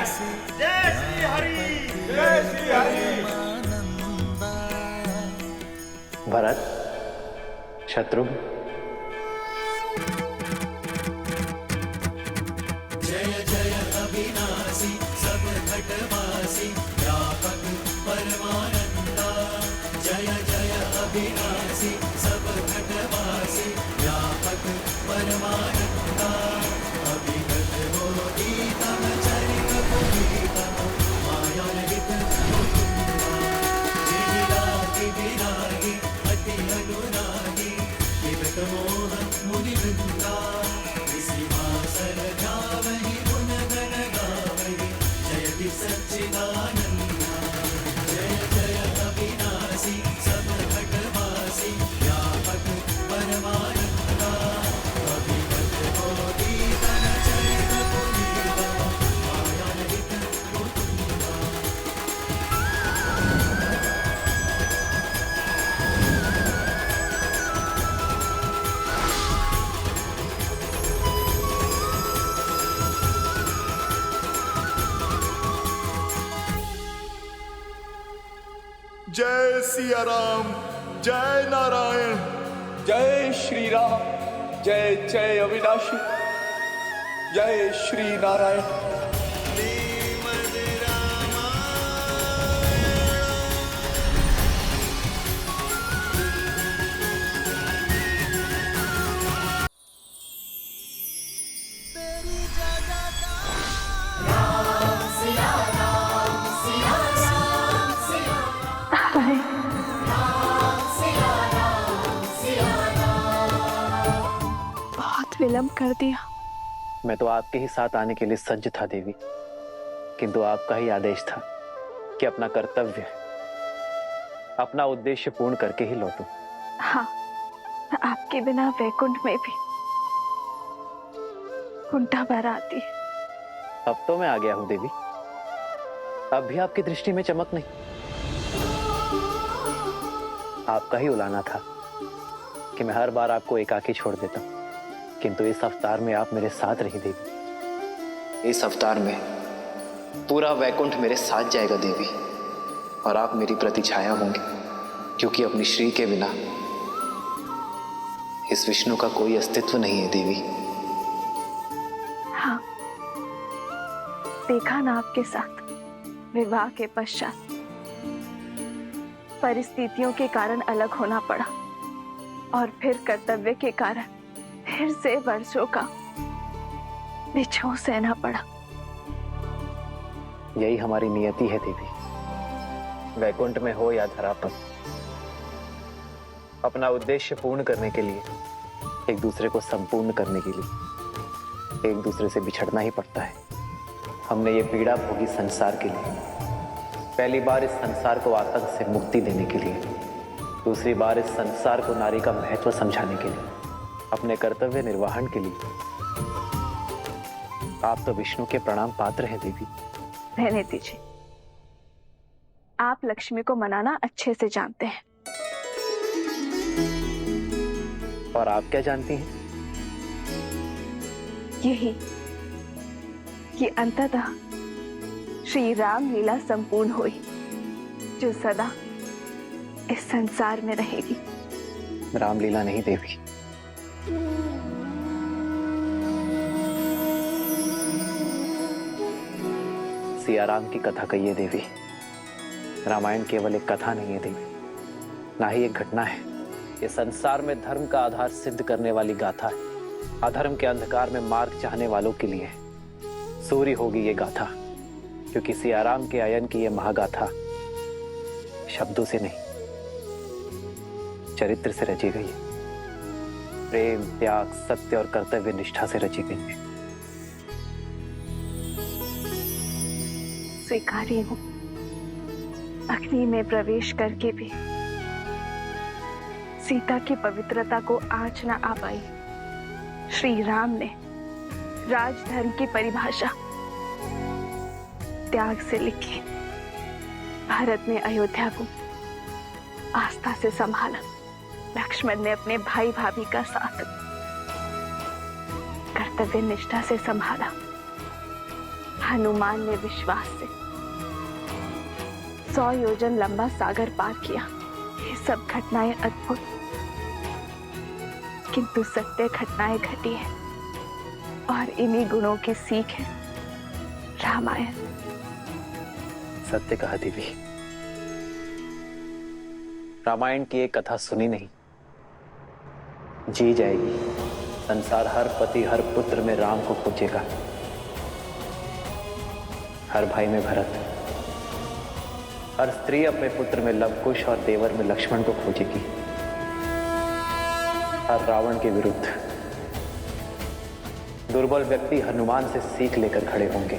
जय श्री हरि, जय श्री हरि। भरत, शत्रुघ्न, जय जय अविनाशी सब घटवासी व्यापक परमानंदा। जय जय अविनाशी सब घटवासी व्यापक परमानंदा। अभिगत होती तम चरित पुनीतम माया रहित मुकुंदा। जिगिरागी विरागी अति अनुरागी विगत मोह मुनि वृंदा। सिंहासन ध्यावहि गुण गण गावहि जयति सच्चिदानंदा। जय जय अविनाशी सब घटवासी व्यापक परमानंदा। अभिगत होती तन चरित पुनीता माया रहित मुकुंदा। जय सिया राम, जय नारायण। जय श्री राम, जय जय अविनाशी, जय श्री नारायण। बहुत विलंब कर दिया। मैं तो आपके ही साथ आने के लिए सज्ज था देवी, किंतु आपका ही आदेश था कि अपना कर्तव्य, अपना उद्देश्य पूर्ण करके ही लौटूं। हाँ, आपके बिना वैकुंठ में भी कुंठा भर आती है। अब तो मैं आ गया हूं देवी, अब भी आपकी दृष्टि में चमक नहीं। आपका ही उलाना था कि मैं हर बार आपको एकाकी छोड़ देता, किंतु इस अवतार में आप मेरे साथ रही देवी। इस अवतार में पूरा वैकुंठ मेरे साथ जाएगा देवी, और आप मेरी प्रतिछाया होंगी, क्योंकि अपनी श्री के बिना इस विष्णु का कोई अस्तित्व नहीं है देवी। हाँ, देखा ना आपके साथ विवाह के पश्चात परिस्थितियों के कारण अलग होना पड़ा, और फिर कर्तव्य के कारण फिर से वर्षों का बिछोह सहना पड़ा। यही हमारी नियति है देवी, वैकुंठ में हो या धरा पर, अपना उद्देश्य पूर्ण करने के लिए, एक दूसरे को संपूर्ण करने के लिए एक दूसरे से बिछड़ना ही पड़ता है। हमने ये पीड़ा भोगी संसार के लिए, पहली बार इस संसार को आतंक से मुक्ति देने के लिए, दूसरी बार इस संसार को नारी का महत्व समझाने के लिए, अपने कर्तव्य निर्वहन के लिए। आप तो विष्णु के प्रणाम पात्र हैं देवी। रहने दीजिए, आप लक्ष्मी को मनाना अच्छे से जानते हैं। और आप क्या जानती हैं? यही कि अंततः श्री राम लीला संपूर्ण हुई, जो सदा इस संसार में रहेगी। रामलीला नहीं देवी, सियाराम की कथा कहिए देवी। रामायण केवल एक कथा नहीं है देवी, ना ही एक घटना है। ये संसार में धर्म का आधार सिद्ध करने वाली गाथा है। अधर्म के अंधकार में मार्ग चाहने वालों के लिए सूर्य होगी ये गाथा, क्योंकि सियाराम के आयन की ये महागाथा शब्दों से नहीं, चरित्र से रची गई है। प्रेम, त्याग, सत्य और कर्तव्य निष्ठा से रची गई है। स्वीकारी हूं, अग्नि में प्रवेश करके भी सीता की पवित्रता को आँच न आ पाई। श्री राम ने राजधर्म की परिभाषा त्याग से लिखी। भरत ने अयोध्या को आस्था से संभाला। लक्ष्मण ने अपने भाई भाभी का साथ कर्तव्य निष्ठा से संभाला। हनुमान ने विश्वास से 100 योजन लंबा सागर पार किया। ये सब घटनाएं अद्भुत किंतु सत्य घटनाएं घटी है और इन्हीं गुणों की सीख है रामायण। सत्य कहा देवी। रामायण की एक कथा सुनी नहीं, जी जाएगी। संसार हर पति हर पुत्र में राम को खोजेगा, हर भाई में भरत, हर स्त्री अपने पुत्र में लवकुश और देवर में लक्ष्मण को खोजेगी। हर रावण के विरुद्ध दुर्बल व्यक्ति हनुमान से सीख लेकर खड़े होंगे।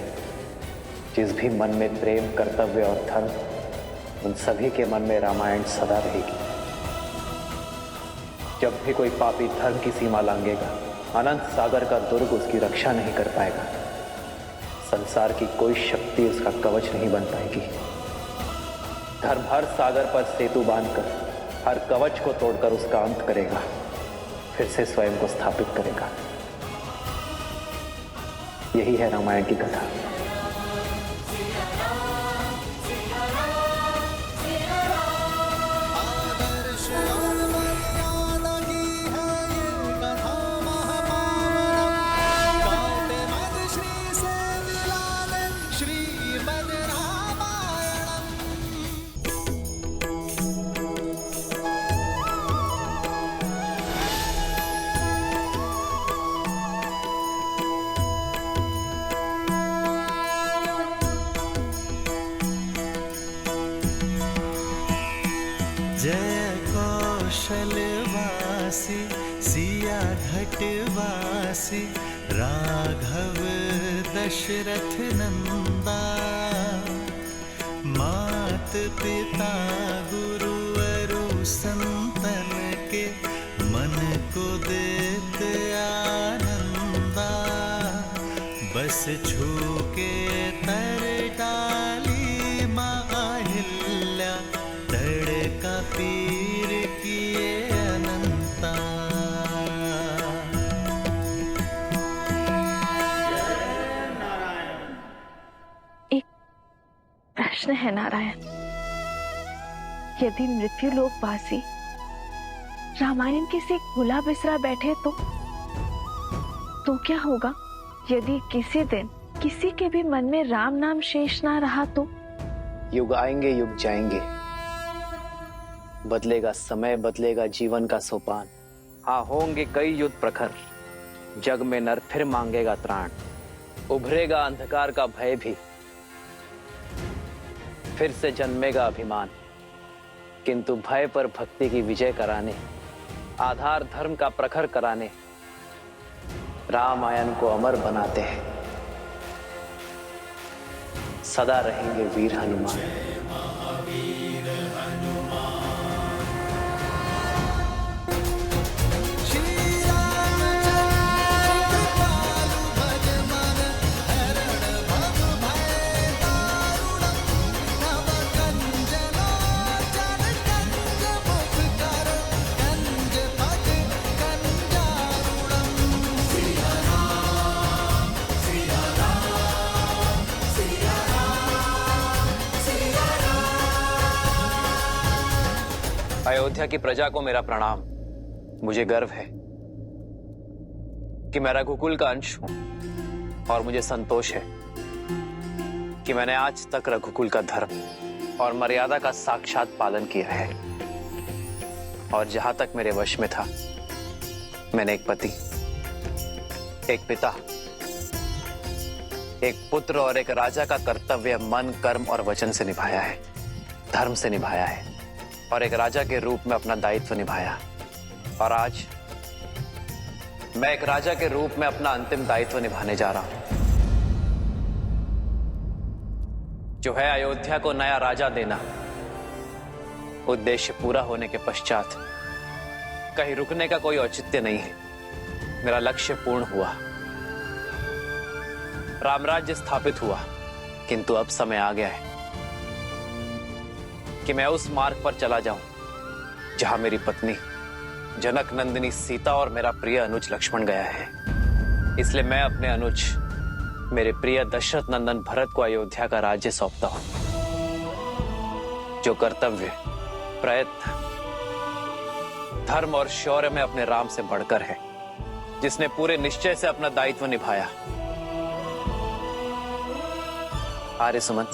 जिस भी मन में प्रेम, कर्तव्य और धर्म, उन सभी के मन में रामायण सदा रहेगी। जब भी कोई पापी धर्म की सीमा लांघेगा, अनंत सागर का दुर्ग उसकी रक्षा नहीं कर पाएगा। संसार की कोई शक्ति उसका कवच नहीं बन पाएगी। धर्म हर सागर पर सेतु बांधकर, हर कवच को तोड़कर उसका अंत करेगा, फिर से स्वयं को स्थापित करेगा। यही है रामायण की कथा। जय कौशलवासी सिया घटवासी राघव दशरथ नंदा। मात पिता गुरुवरु संतन के मन को देत आनंदा। बस छू के तर डाली माँ अहिल्या, तड़का पीर किए अनंता। एक प्रश्न है नारायण, यदि मृत्यु लोकवासी रामायण किसी भुला बिसरा बैठे तो क्या होगा? यदि किसी दिन किसी के भी मन में राम नाम शेष ना रहा तो? युग आएंगे, युग जाएंगे, बदलेगा समय, बदलेगा जीवन का सोपान। हाँ, होंगे कई युद्ध प्रखर, जग में नर फिर मांगेगा त्राण। उभरेगा अंधकार का भय भी, फिर से जन्मेगा अभिमान। किंतु भय पर भक्ति की विजय कराने, आधार धर्म का प्रखर कराने, रामायण को अमर बनाते हैं। सदा रहेंगे वीर हनुमान। अयोध्या की प्रजा को मेरा प्रणाम। मुझे गर्व है कि मैं रघुकुल का अंश हूं और मुझे संतोष है कि मैंने आज तक रघुकुल का धर्म और मर्यादा का साक्षात पालन किया है। और जहां तक मेरे वश में था, मैंने एक पति, एक पिता, एक पुत्र और एक राजा का कर्तव्य मन, कर्म और वचन से निभाया है, धर्म से निभाया है और एक राजा के रूप में अपना दायित्व निभाया। और आज मैं एक राजा के रूप में अपना अंतिम दायित्व निभाने जा रहा हूं, जो है अयोध्या को नया राजा देना। उद्देश्य पूरा होने के पश्चात कहीं रुकने का कोई औचित्य नहीं है। मेरा लक्ष्य पूर्ण हुआ, रामराज्य स्थापित हुआ, किंतु अब समय आ गया है कि मैं उस मार्ग पर चला जाऊं जहां मेरी पत्नी जनक नंदिनी सीता और मेरा प्रिय अनुज लक्ष्मण गया है। इसलिए मैं अपने अनुज मेरे प्रिय दशरथ नंदन भरत को अयोध्या का राज्य सौंपता हूं, जो कर्तव्य, प्रयत्न, धर्म और शौर्य में अपने राम से बढ़कर है, जिसने पूरे निश्चय से अपना दायित्व निभाया। आर्य सुमंत,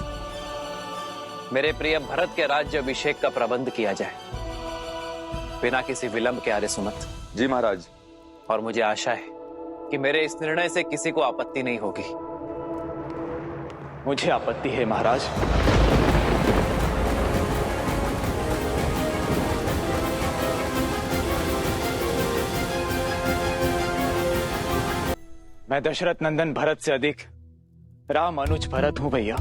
मेरे प्रिय भरत के राज्य अभिषेक का प्रबंध किया जाए, बिना किसी विलंब के। आर्य सुमंत। जी महाराज। और मुझे आशा है कि मेरे इस निर्णय से किसी को आपत्ति नहीं होगी। मुझे आपत्ति है महाराज। मैं दशरथ नंदन भरत से अधिक राम अनुज भरत हूं भैया।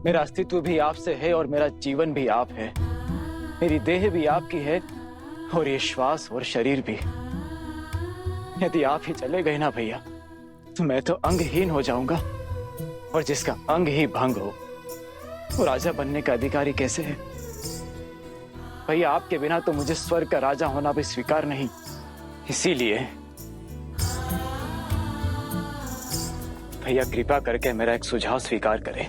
मेरा अस्तित्व भी आपसे है और मेरा जीवन भी आप है। मेरी देह भी आपकी है और ये श्वास और शरीर भी। यदि आप ही चले गए ना भैया, तो मैं तो अंगहीन हो जाऊंगा, और जिसका अंग ही भंग हो वो राजा बनने का अधिकारी कैसे है? भैया आपके बिना तो मुझे स्वर्ग का राजा होना भी स्वीकार नहीं। इसीलिए भैया कृपा करके मेरा एक सुझाव स्वीकार करें।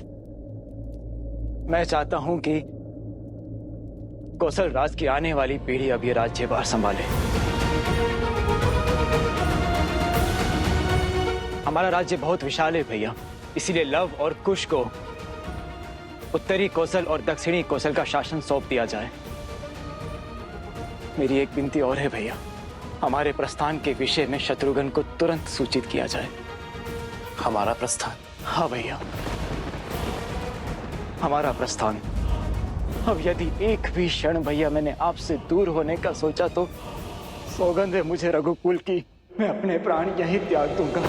मैं चाहता हूं कि कौशल राज की आने वाली पीढ़ी अब ये राज्यभार संभाले। हमारा राज्य बहुत विशाल है भैया, इसीलिए लव और कुश को उत्तरी कौशल और दक्षिणी कौशल का शासन सौंप दिया जाए। मेरी एक विनती और है भैया, हमारे प्रस्थान के विषय में शत्रुघ्न को तुरंत सूचित किया जाए। हमारा प्रस्थान? हाँ भैया, हमारा प्रस्थान। अब यदि एक भी क्षण भैया मैंने आपसे दूर होने का सोचा तो सौगंध है मुझे रघुकुल की, मैं अपने प्राण यहीं त्याग दूंगा।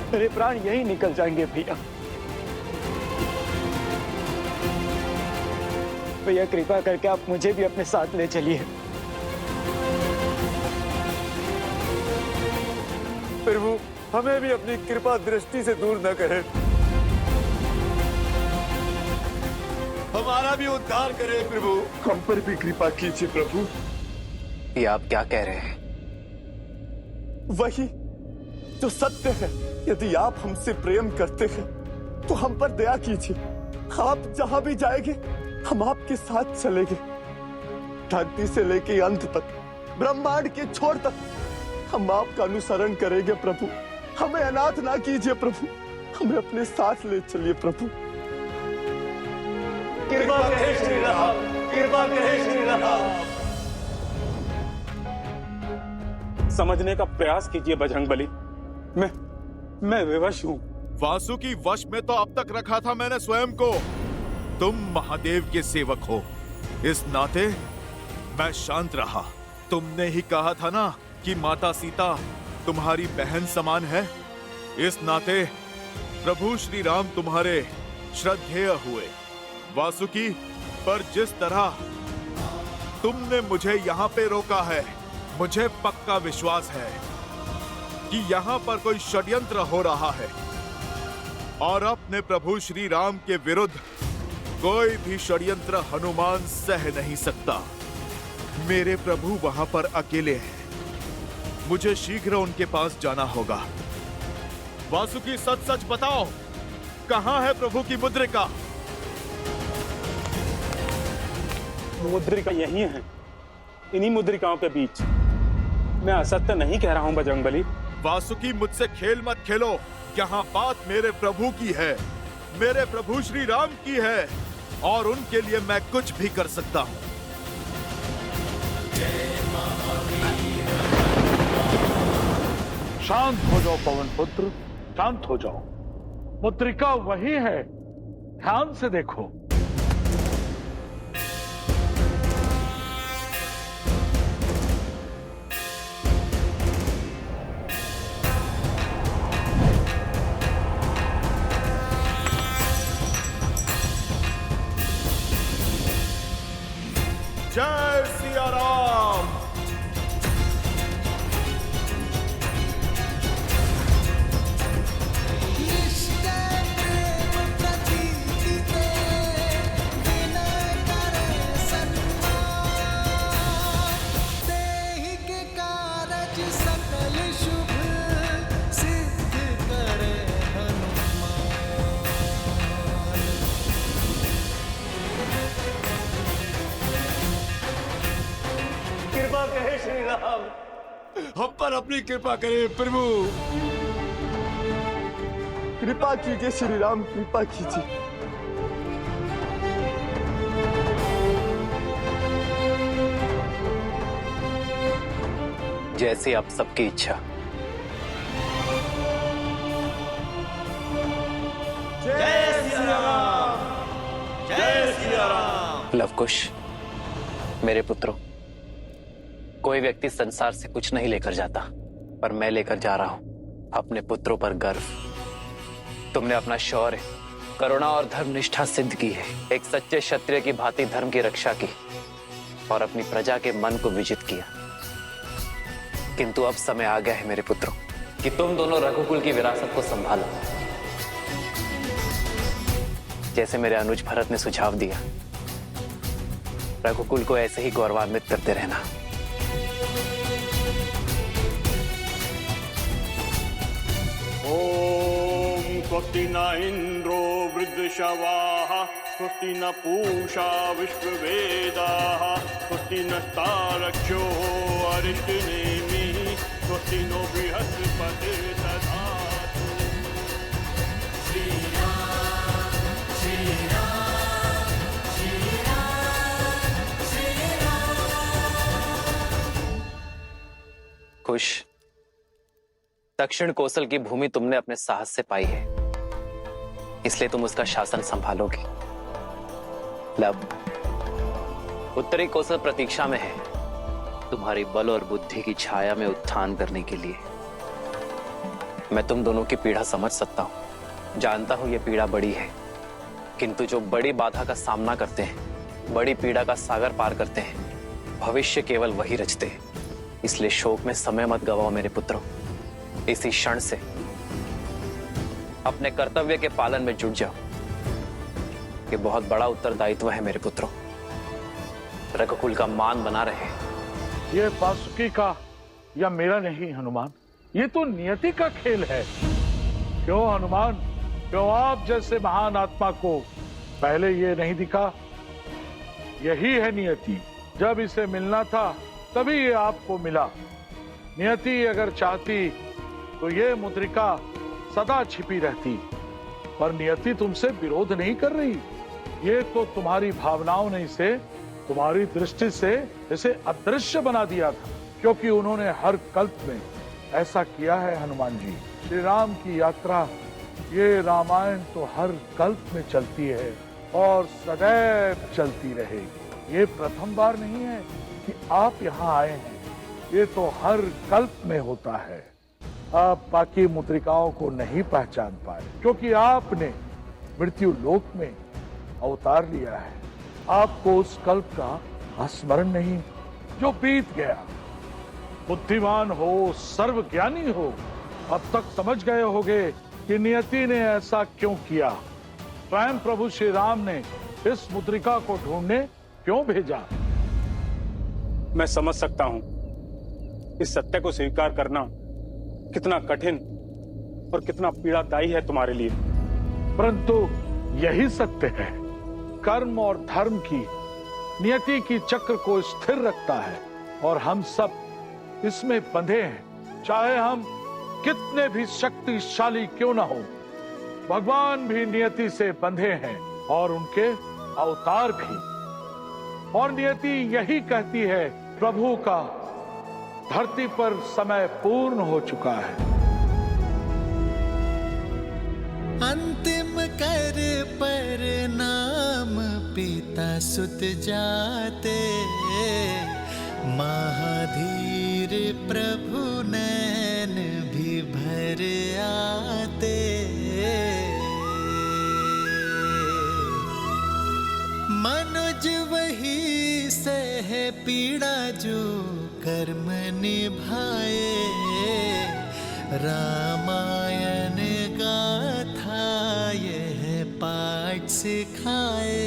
मेरे प्राण यहीं निकल जाएंगे भैया। भैया कृपा करके आप मुझे भी अपने साथ ले चलिए। प्रभु, हमें भी अपनी कृपा दृष्टि से दूर न करें। हमारा भी उद्धार करें प्रभु। हम पर भी कृपा कीजिए प्रभु। ये आप क्या कह रहे हैं? वही जो सत्य है। यदि आप हमसे प्रेम करते हैं तो हम पर दया कीजिए। आप जहां भी जाएंगे हम आपके साथ चलेंगे, धरती से लेके अंत तक, ब्रह्मांड के छोर तक हम आपका अनुसरण करेंगे प्रभु। हमें अनाथ ना कीजिए प्रभु, हमें अपने साथ ले चलिए प्रभु। कृपा करें श्री राम, कृपा करें श्री राम। समझने का प्रयास कीजिए बजरंगबली। मैं विवश हूँ। वासुकी वश में तो अब तक रखा था मैंने स्वयं को। तुम महादेव के सेवक हो, इस नाते मैं शांत रहा। तुमने ही कहा था ना कि माता सीता तुम्हारी बहन समान है। इस नाते प्रभु श्री राम तुम्हारे श्रद्धेय हुए। वासुकी, पर जिस तरह तुमने मुझे यहाँ पे रोका है, मुझे पक्का विश्वास है कि यहाँ पर कोई षड्यंत्र हो रहा है और अपने प्रभु श्री राम के विरुद्ध कोई भी षड्यंत्र हनुमान सह नहीं सकता। मेरे प्रभु वहां पर अकेले हैं, मुझे शीघ्र उनके पास जाना होगा। वासुकी, सच सच बताओ, कहां है प्रभु की मुद्रिका? मुद्रिका यही है, इन्हीं मुद्रिकाओं के बीच। मैं असत्य नहीं कह रहा हूं बजरंगबली। वासुकी, मुझसे खेल मत खेलो। यहाँ बात मेरे प्रभु की है, मेरे प्रभु श्री राम की है, और उनके लिए मैं कुछ भी कर सकता हूँ। शांत हो जाओ पवन पुत्र, शांत हो जाओ। मुद्रिका वही है, ध्यान से देखो। जय सिया राम। फल शुभ सिद्ध करे हनुमान। कृपा कहे श्री राम, हम पर अपनी कृपा करें प्रभु। कृपा कीजिए श्री राम, कृपा कीजिए। जैसी आप सबकी इच्छा। जय सिया राम, जय सिया राम। लवकुश, मेरे पुत्रों, कोई व्यक्ति संसार से कुछ नहीं लेकर जाता, पर मैं लेकर जा रहा हूं अपने पुत्रों पर गर्व। तुमने अपना शौर्य, करुणा और धर्मनिष्ठा सिद्ध की है। एक सच्चे क्षत्रिय की भांति धर्म की रक्षा की और अपनी प्रजा के मन को विजित किया। किंतु अब समय आ गया है मेरे पुत्रों कि तुम दोनों रघुकुल की विरासत को संभालो। जैसे मेरे अनुज भरत ने सुझाव दिया, रघुकुल को ऐसे ही गौरवान्वित करते रहना। ओम स्वस्ति न इंद्रो वृद्धशवाः, स्वस्ति न पूषा विश्ववेदाः, स्वस्ति नस्तारक्षो अरिष्टनेमिः, स्वस्ति नो बृहस्पतिर्दधातु। खुश, दक्षिण कौशल की भूमि तुमने अपने साहस से पाई है, इसलिए तुम उसका शासन संभालोगे। लब, उत्तरी कौशल प्रतीक्षा में है तुम्हारी बल और बुद्धि की छाया में उत्थान करने के लिए। मैं तुम दोनों की पीड़ा समझ सकता हूं, जानता हूं यह पीड़ा बड़ी है, किंतु जो बड़ी बाधा का सामना करते हैं, बड़ी पीड़ा का सागर पार करते हैं, भविष्य केवल वही रचते हैं। इसलिए शोक में समय मत गवाओ मेरे पुत्रों। इसी क्षण से अपने कर्तव्य के पालन में जुट जाओ। ये बहुत बड़ा उत्तरदायित्व है मेरे पुत्रों। रघुकुल का मान बना रहे। ये वासुकी का या मेरा नहीं हनुमान, ये तो नियति का खेल है। क्यों हनुमान, क्यों आप जैसे महान आत्मा को पहले ये नहीं दिखा? यही है नियति। जब इसे मिलना था तभी ये आपको मिला। नियति अगर चाहती तो ये मुद्रिका सदा छिपी रहती, पर नियति तुमसे विरोध नहीं कर रही। ये तो तुम्हारी भावनाओं ने इसे तुम्हारी दृष्टि से इसे अदृश्य बना दिया था, क्योंकि उन्होंने हर कल्प में ऐसा किया है। हनुमान जी, श्री राम की यात्रा, ये रामायण तो हर कल्प में चलती है और सदैव चलती रहेगी। ये प्रथम बार नहीं है कि आप यहाँ आए हैं, ये तो हर कल्प में होता है। आप बाकी मुद्रिकाओं को नहीं पहचान पाए, क्योंकि आपने मृत्यु लोक में अवतार लिया है। आपको उस कल्प का स्मरण नहीं जो बीत गया। बुद्धिमान हो, सर्वज्ञानी हो, अब तक समझ गए होगे कि नियति ने ऐसा क्यों किया। स्वयं प्रभु श्री राम ने इस मुद्रिका को ढूंढने क्यों भेजा। मैं समझ सकता हूं इस सत्य को स्वीकार करना कितना कठिन और कितना पीड़ादायी है तुम्हारे लिए, परंतु यही सत्य है। कर्म और धर्म की नियति की चक्र को स्थिर रखता है और हम सब इसमें बंधे हैं। चाहे हम कितने भी शक्तिशाली क्यों ना हो, भगवान भी नियति से बंधे हैं और उनके अवतार भी। और नियति यही कहती है, प्रभु का धरती पर समय पूर्ण हो चुका है। अंतिम कर पर नाम पिता सुत जाते, महाधीर प्रभु नैन भी भर आते। मनुज वही सह पीड़ा जो कर्म निभाए, रामायण गाथा यह पाठ सिखाए।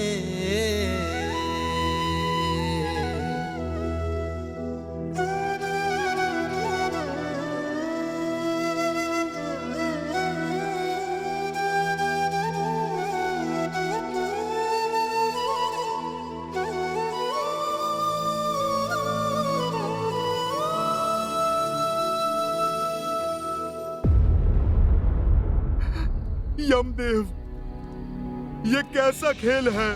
यमदेव, ये कैसा खेल है?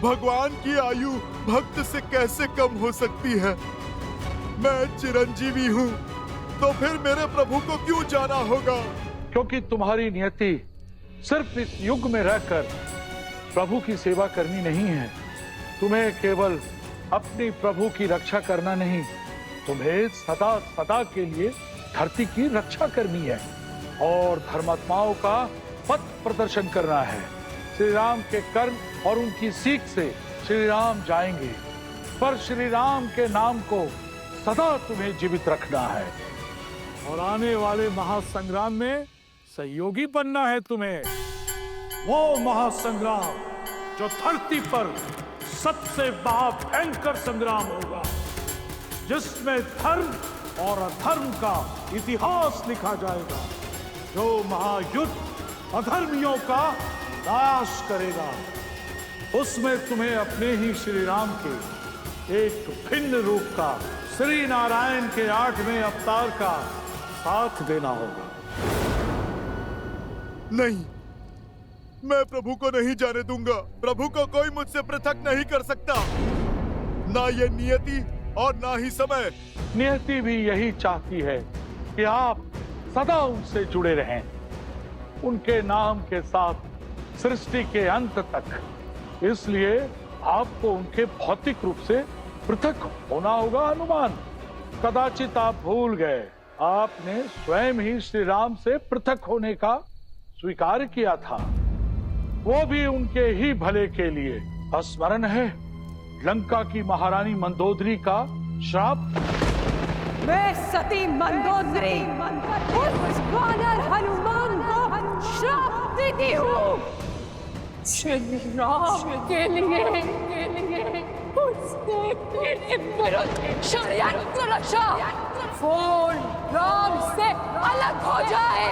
भगवान की आयु भक्त से कैसे कम हो सकती है? मैं चिरंजीवी हूँ, तो फिर मेरे प्रभु को क्यों जाना होगा? क्योंकि तुम्हारी नियति सिर्फ इस युग में रहकर प्रभु की सेवा करनी नहीं है। तुम्हें केवल अपनी प्रभु की रक्षा करना नहीं, तुम्हें सदा सदा के लिए धरती की रक्षा करनी है और धर्मात्माओं का पथ प्रदर्शन करना है। श्री राम के कर्म और उनकी सीख से श्री राम जाएंगे, पर श्री राम के नाम को सदा तुम्हें जीवित रखना है और आने वाले महासंग्राम में सहयोगी बनना है तुम्हें। वो महासंग्राम जो धरती पर सबसे महाभयंकर संग्राम होगा, जिसमें धर्म और अधर्म का इतिहास लिखा जाएगा, जो महायुद्ध अधर्मियों का नाश करेगा। उसमें तुम्हें अपने ही श्री राम के एक भिन्न रूप का, श्री नारायण के 8वें अवतार का साथ देना होगा। नहीं, मैं प्रभु को नहीं जाने दूंगा। प्रभु को कोई मुझसे पृथक नहीं कर सकता, ना ये नियति और ना ही समय। नियति भी यही चाहती है कि आप सदा उनसे जुड़े रहें, उनके नाम के साथ सृष्टि के अंत तक। इसलिए आपको उनके भौतिक रूप से पृथक होना होगा। हनुमान, कदाचित आप भूल गए, आपने स्वयं ही श्री राम से पृथक होने का स्वीकार किया था, वो भी उनके ही भले के लिए। स्मरण है लंका की महारानी मंदोदरी का श्राप? मैं सती मंदोदरी उस वानर हनुमान को श्राप देती हूँ। श्री राम के लिए उसने मेरे विरुद्ध षड्यंत्र रचा। वो राम से अलग हो जाए।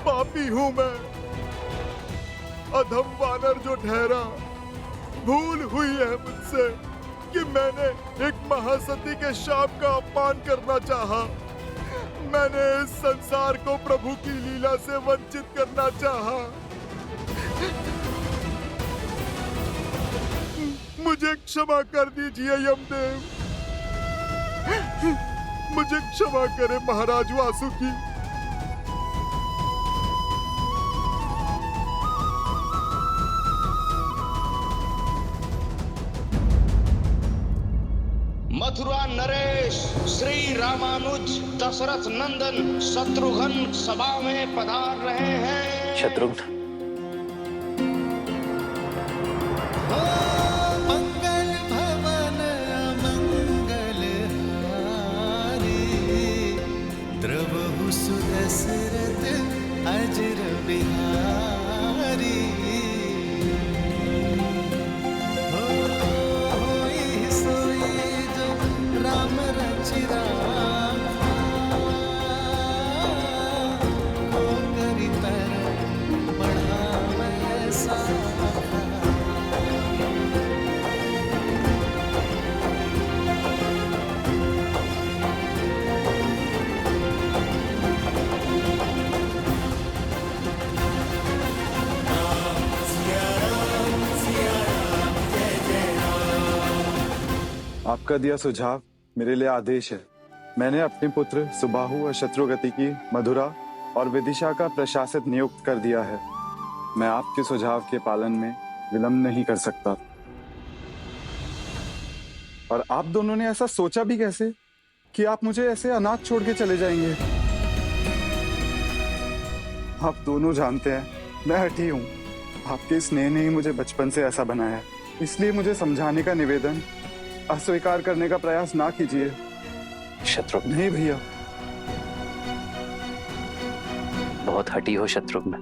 पापी हूं मैं, अधम वानर जो ठहरा। भूल हुई है मुझसे कि मैंने एक महासती के शाप का अपमान करना चाहा। मैंने इस संसार को प्रभु की लीला से वंचित करना चाहा। मुझे क्षमा कर दीजिए यमदेव, मुझे क्षमा करें महाराज वासुकी। मथुरा नरेश श्री रामानुज दशरथ नंदन शत्रुघ्न सभा में पधार रहे हैं। शत्रुघ्न, मंगल भवन मंगल हारी, द्रवहु सुदशरथ अजर बिहारी। राम रचिरा करी तर बढ़ावे सा। आपका दिया सुझाव मेरे लिए आदेश है। मैंने अपने पुत्र सुबाहु और शत्रुगति की मधुरा और विदिशा का प्रशासक नियुक्त कर दिया है। मैं आपके सुझाव के पालन में विलंब नहीं कर सकता। और आप दोनों ने ऐसा सोचा भी कैसे कि आप मुझे ऐसे अनाथ छोड़ के चले जाएंगे? आप दोनों जानते हैं मैं हठी हूँ। आपके स्नेह ने ही मुझे बचपन से ऐसा बनाया, इसलिए मुझे समझाने का निवेदन अस्वीकार करने का प्रयास ना कीजिए। शत्रुघ्न, नहीं भैया, बहुत हठी हो शत्रुघ्न।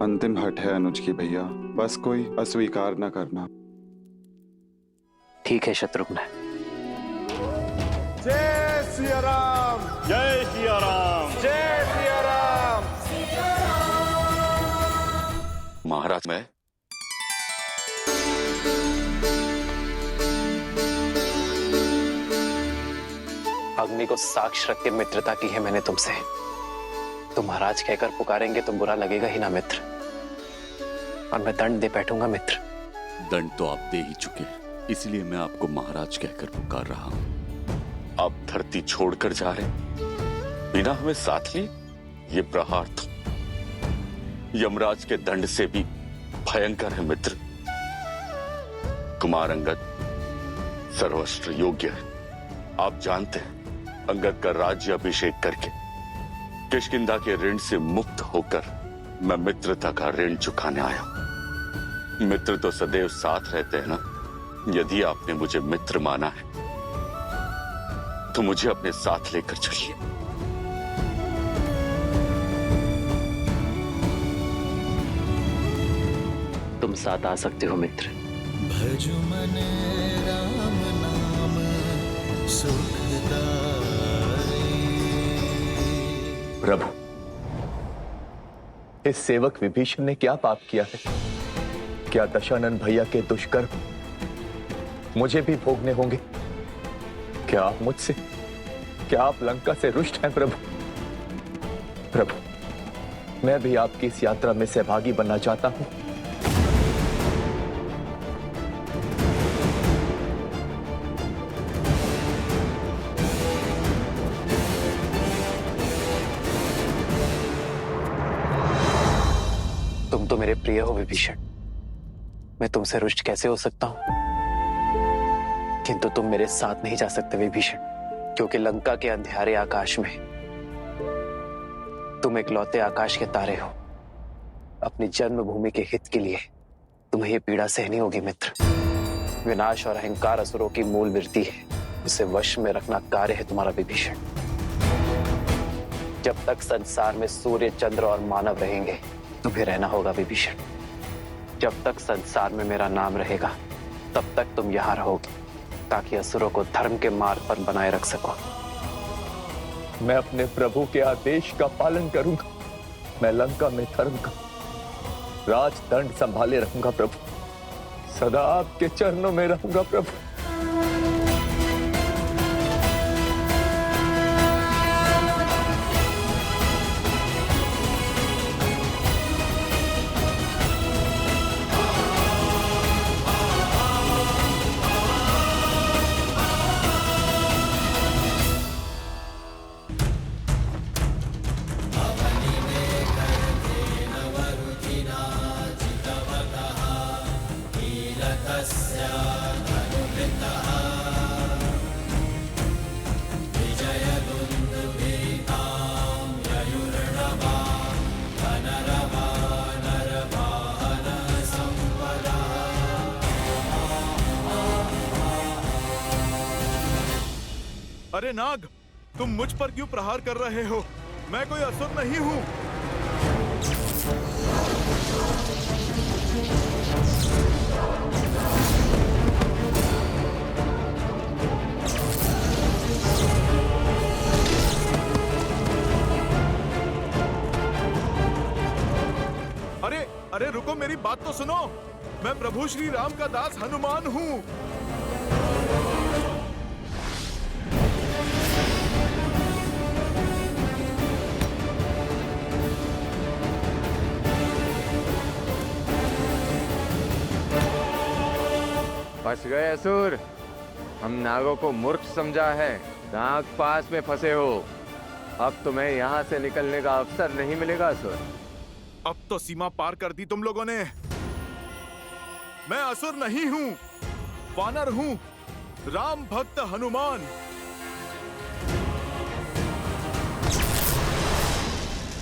अंतिम हट है अनुज की भैया, बस कोई अस्वीकार न करना। ठीक है शत्रुघ्न। जय सिया राम, जय सिया राम। जय सिया राम। महाराज, मैं अग्नि को साक्ष्य रख के मित्रता की है मैंने तुमसे। तुम महाराज कहकर पुकारेंगे तो बुरा लगेगा ही ना मित्र, और मैं दंड दे बैठूंगा मित्र। दंड तो आप दे ही चुके, इसलिए मैं आपको महाराज कहकर पुकार रहा हूं। आप धरती छोड़कर जा रहे बिना हमें साथ लिए, ये प्रहार तो यमराज के दंड से भी भयंकर है मित्र। कुमार अंगद सर्वश्रेष्ठ योग्य है। आप जानते हैं, अंगद का राज्य अभिषेक करके किष्किंधा के ऋण से मुक्त होकर मैं मित्रता का ऋण चुकाने आया हूं। मित्र तो सदैव साथ रहते हैं ना। यदि आपने मुझे मित्र माना है तो मुझे अपने साथ लेकर चलिए। तुम साथ आ सकते हो मित्र। भजु मन राम नाम सुखदाई। प्रभु, इस सेवक विभीषण ने क्या पाप किया है? क्या दशानन भैया के दुष्कर्म मुझे भी भोगने होंगे? क्या आप मुझसे, क्या आप लंका से रुष्ट हैं प्रभु? प्रभु, मैं भी आपकी इस यात्रा में सहभागी बनना चाहता हूं। तुम तो मेरे प्रिय हो विभीषण, मैं तुमसे रुष्ट कैसे हो सकता हूं? किंतु तुम मेरे साथ नहीं जा सकते विभीषण, क्योंकि लंका के अंधेरे आकाश में तुम इकलौते आकाश के तारे हो। अपनी जन्मभूमि के हित के लिए तुम्हें यह पीड़ा सहनी होगी मित्र। विनाश और अहंकार असुरों की मूल वृत्ति है, उसे वश में रखना कार्य है तुम्हारा विभीषण। जब तक संसार में सूर्य, चंद्र और मानव रहेंगे तुम्हें रहना होगा विभीषण। जब तक संसार में मेरा नाम रहेगा तब तक तुम यहां रहोगे, ताकि असुरों को धर्म के मार्ग पर बनाए रख सको। मैं अपने प्रभु के आदेश का पालन करूंगा। मैं लंका में धर्म का राजदंड संभाले रहूंगा प्रभु। सदा आपके चरणों में रहूंगा प्रभु। अरे नाग, तुम मुझ पर क्यों प्रहार कर रहे हो? मैं कोई असुर नहीं हूं। अरे अरे रुको, मेरी बात तो सुनो। मैं प्रभु श्री राम का दास हनुमान हूं। फंस गए असुर। हम नागों को मूर्ख समझा है, नाग पास में फंसे हो। अब तुम्हें यहाँ से निकलने का अवसर नहीं मिलेगा असुर। अब तो सीमा पार कर दी तुम लोगों ने। मैं असुर नहीं हूं, वानर हूं, राम भक्त हनुमान।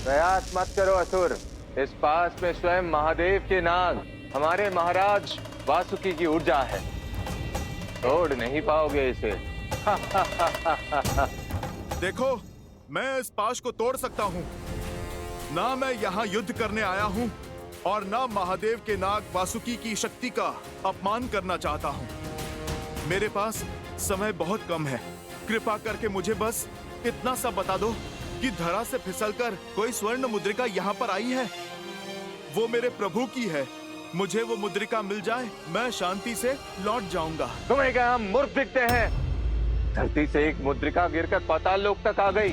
प्रयास मत करो असुर। इस पास में स्वयं महादेव के नाग, हमारे महाराज वासुकी की ऊर्जा है। तोड़ नहीं पाओगे इसे। देखो, मैं इस पाश को तोड़ सकता हूँ। ना मैं यहाँ युद्ध करने आया हूँ और ना महादेव के नाग वासुकी की शक्ति का अपमान करना चाहता हूँ। मेरे पास समय बहुत कम है। कृपा करके मुझे बस इतना सा बता दो कि धरा से फिसलकर कोई स्वर्ण मुद्रिका यहाँ पर आई है। वो मेरे प्रभु की है। मुझे वो मुद्रिका मिल जाए, मैं शांति से लौट जाऊंगा। तुम्हें क्या हम मूर्ख दिखते हैं? धरती से एक मुद्रिका गिरकर पाताल लोक तक आ गई।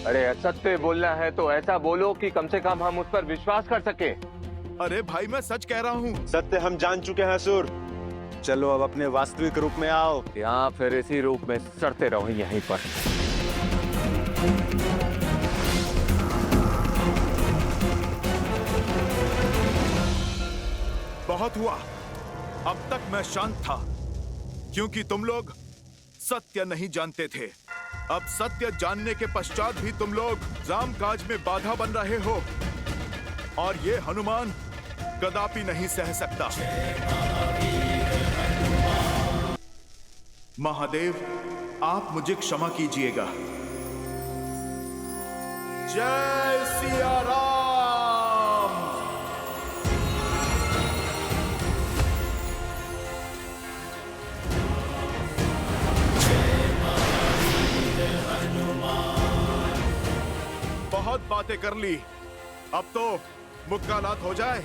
अरे असत्य बोलना है तो ऐसा बोलो कि कम से कम हम उस पर विश्वास कर सके। अरे भाई मैं सच कह रहा हूँ। सत्य हम जान चुके हैं असुर। चलो अब अपने वास्तविक रूप में आओ। यहाँ फिर इसी रूप में सड़ते रहो यहीं पर। बहुत हुआ, अब तक मैं शांत था क्योंकि तुम लोग सत्य नहीं जानते थे। अब सत्य जानने के पश्चात भी तुम लोग रामकाज में बाधा बन रहे हो और ये हनुमान कदापि नहीं सह सकता। महादेव, आप मुझे क्षमा कीजिएगा। जय सिया राम। बहुत बातें कर ली, अब तो मुक्कालात हो जाए।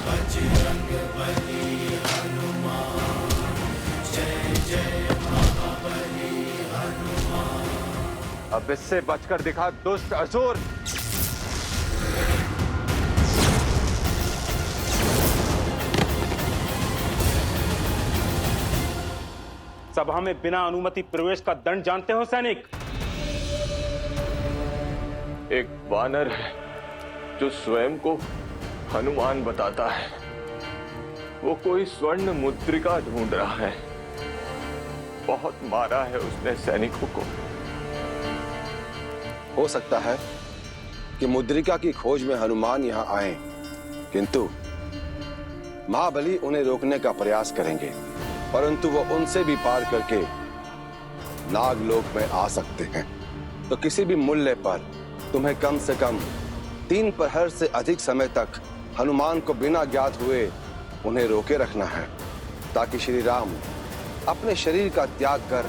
बजरंगबली हनुमान, जय जय महाबली हनुमान। अब इससे बचकर दिखा दुष्ट असुर। सभा में बिना अनुमति प्रवेश का दंड जानते हो सैनिक? एक वानर है जो स्वयं को हनुमान बताता है। वो कोई स्वर्ण मुद्रिका ढूंढ रहा है। बहुत मारा है उसने सैनिकों को। हो सकता है कि मुद्रिका की खोज में हनुमान यहां आए, किंतु महाबली उन्हें रोकने का प्रयास करेंगे, परंतु वो उनसे भी पार करके नागलोक में आ सकते हैं। तो किसी भी मूल्य पर तुम्हें कम से कम 3 प्रहर से अधिक समय तक हनुमान को बिना ज्ञात हुए उन्हें रोके रखना है, ताकि श्री राम अपने शरीर का त्याग कर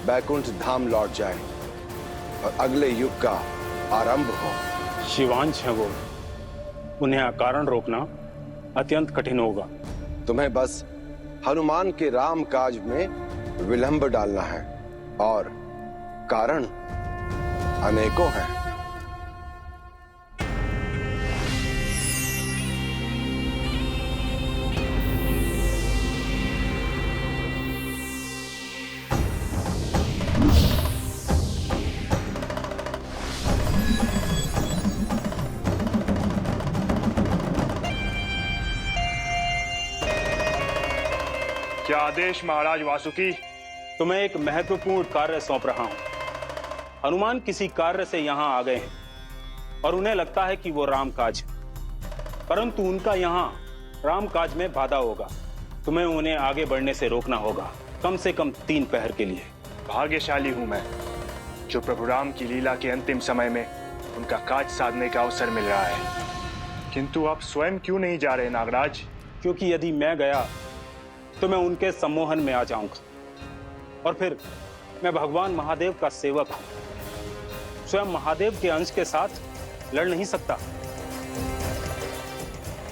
बैकुंठ धाम लौट जाए और अगले युग का आरंभ हो। शिवांश है वो, उन्हें अकारण रोकना अत्यंत कठिन होगा। तुम्हें बस हनुमान के राम काज में विलंब डालना है और कारण अनेकों हैं। क्या आदेश महाराज वासुकी? तुम्हें एक महत्वपूर्ण कार्य सौंप रहा हूं। हनुमान किसी कार्य से यहां आ गए हैं और उन्हें लगता है कि वो रामकाज, परंतु उनका यहां रामकाज में बाधा होगा। तुम्हें उन्हें आगे बढ़ने से रोकना होगा, कम से कम 3 पहर के लिए। भाग्यशाली हूं मैं जो प्रभु राम की लीला के अंतिम समय में उनका काज साधने का अवसर मिल रहा है। किंतु आप स्वयं क्यों नहीं जा रहे नागराज? क्योंकि यदि मैं गया तो मैं उनके सम्मोहन में आ जाऊंगा और फिर मैं भगवान महादेव का सेवक हूं। स्वयं महादेव के अंश के साथ लड़ नहीं सकता।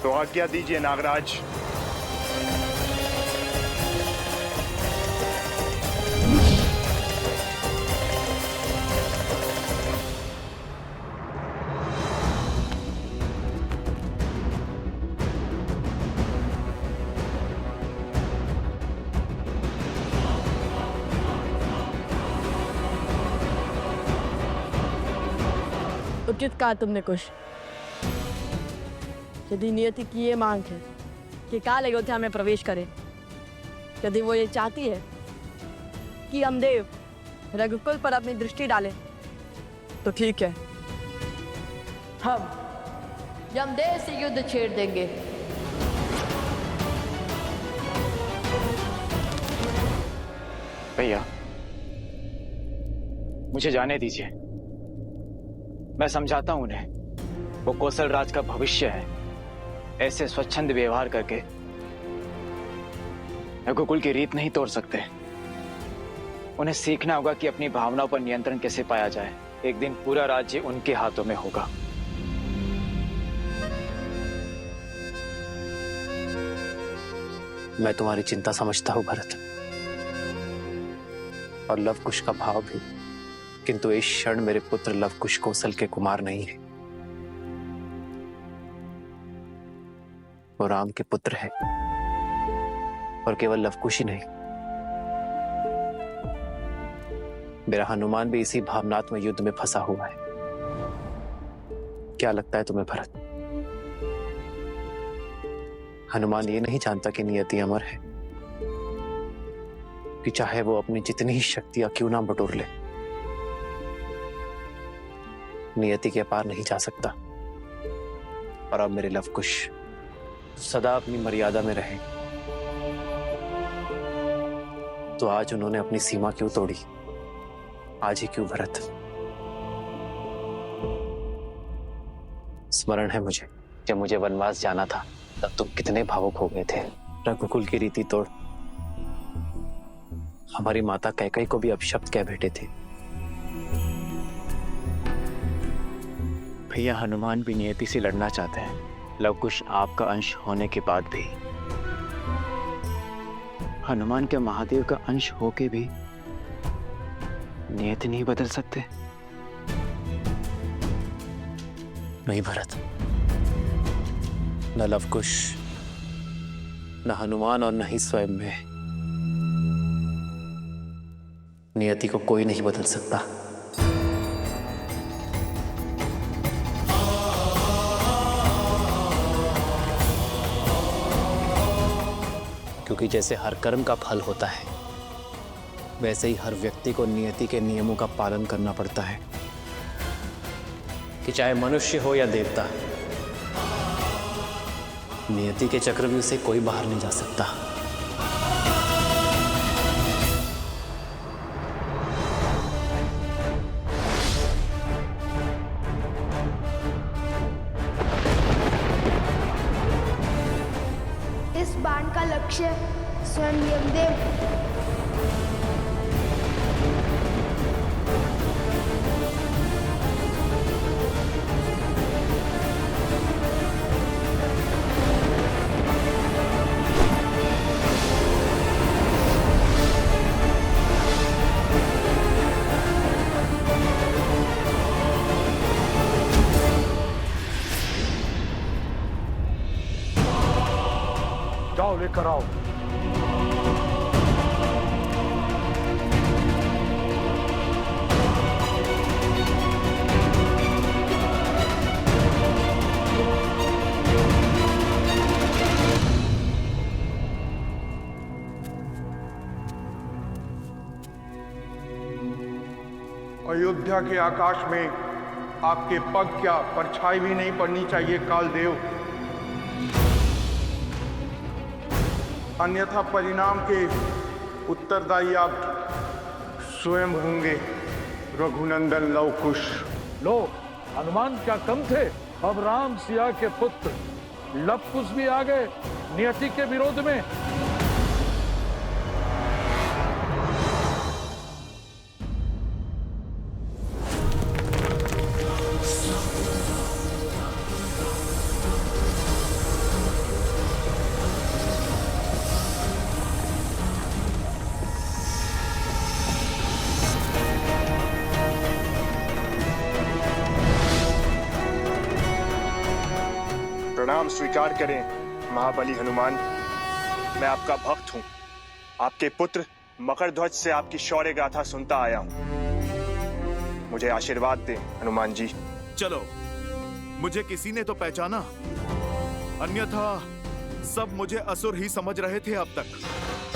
तो आज्ञा दीजिए नागराज। उचित कहा तुमने कुछ। यदि नियति की ये मांग है कि काल अयोध्या में प्रवेश करे, यदि वो ये चाहती है कि यमदेव रघुकुल पर अपनी दृष्टि डाले, तो ठीक है, हम यमदेव से युद्ध छेड़ देंगे। भैया मुझे जाने दीजिए, मैं समझाता हूं उन्हें। वो कौशल राज का भविष्य है। ऐसे स्वच्छंद व्यवहार करके रघुकुल की रीत नहीं तोड़ सकते। उन्हें सीखना होगा कि अपनी भावनाओं पर नियंत्रण कैसे पाया जाए। एक दिन पूरा राज्य उनके हाथों में होगा। मैं तुम्हारी चिंता समझता हूं भरत, और लवकुश का भाव भी, किंतु इस क्षण मेरे पुत्र लवकुश कौशल के कुमार नहीं है। वो राम के पुत्र है, और केवल लवकुश ही नहीं, मेरा हनुमान भी इसी भावनात्मक युद्ध में फंसा हुआ है। क्या लगता है तुम्हें भरत? हनुमान ये नहीं जानता कि नियति अमर है, कि चाहे वो अपनी जितनी ही शक्तियां क्यों ना बटोर ले, नियति के पार नहीं जा सकता। और अब मेरे लवकुश सदा अपनी मर्यादा में रहे, तो आज उन्होंने अपनी सीमा क्यों तोड़ी? आज ही क्यों भरत? स्मरण है मुझे, जब मुझे वनवास जाना था तब तुम कितने भावुक हो गए थे। रघुकुल की रीति तोड़ हमारी माता कैकेयी को भी अपशब्द कह बैठे थे। भैया, हनुमान भी नियति से लड़ना चाहते हैं। लवकुश आपका अंश होने के बाद भी, हनुमान के महादेव का अंश होके भी नियति नहीं बदल सकते? नहीं भरत, न लवकुश, न हनुमान और न ही स्वयं में नियति को कोई नहीं बदल सकता। क्योंकि जैसे हर कर्म का फल होता है, वैसे ही हर व्यक्ति को नियति के नियमों का पालन करना पड़ता है, कि चाहे मनुष्य हो या देवता, नियति के चक्रव्यूह से कोई बाहर नहीं जा सकता। इस बाण का लक्ष्य स्वयं यमदेव। जाओ लेकर आओ। अयोध्या के आकाश में आपके पग क्या परछाई भी नहीं पड़नी चाहिए कालदेव, अन्यथा परिणाम के उत्तरदायी आप स्वयं होंगे रघुनंदन लवकुश। लो, हनुमान क्या कम थे? अब राम सिया के पुत्र लवकुश भी आ गए नियति के विरोध में। प्रणाम स्वीकार करें महाबली हनुमान, मैं आपका भक्त हूं। आपके पुत्र मकर ध्वज से आपकी शौर्य गाथा सुनता आया हूं। मुझे आशीर्वाद दें हनुमान जी। चलो, मुझे किसी ने तो पहचाना, अन्यथा सब मुझे असुर ही समझ रहे थे अब तक।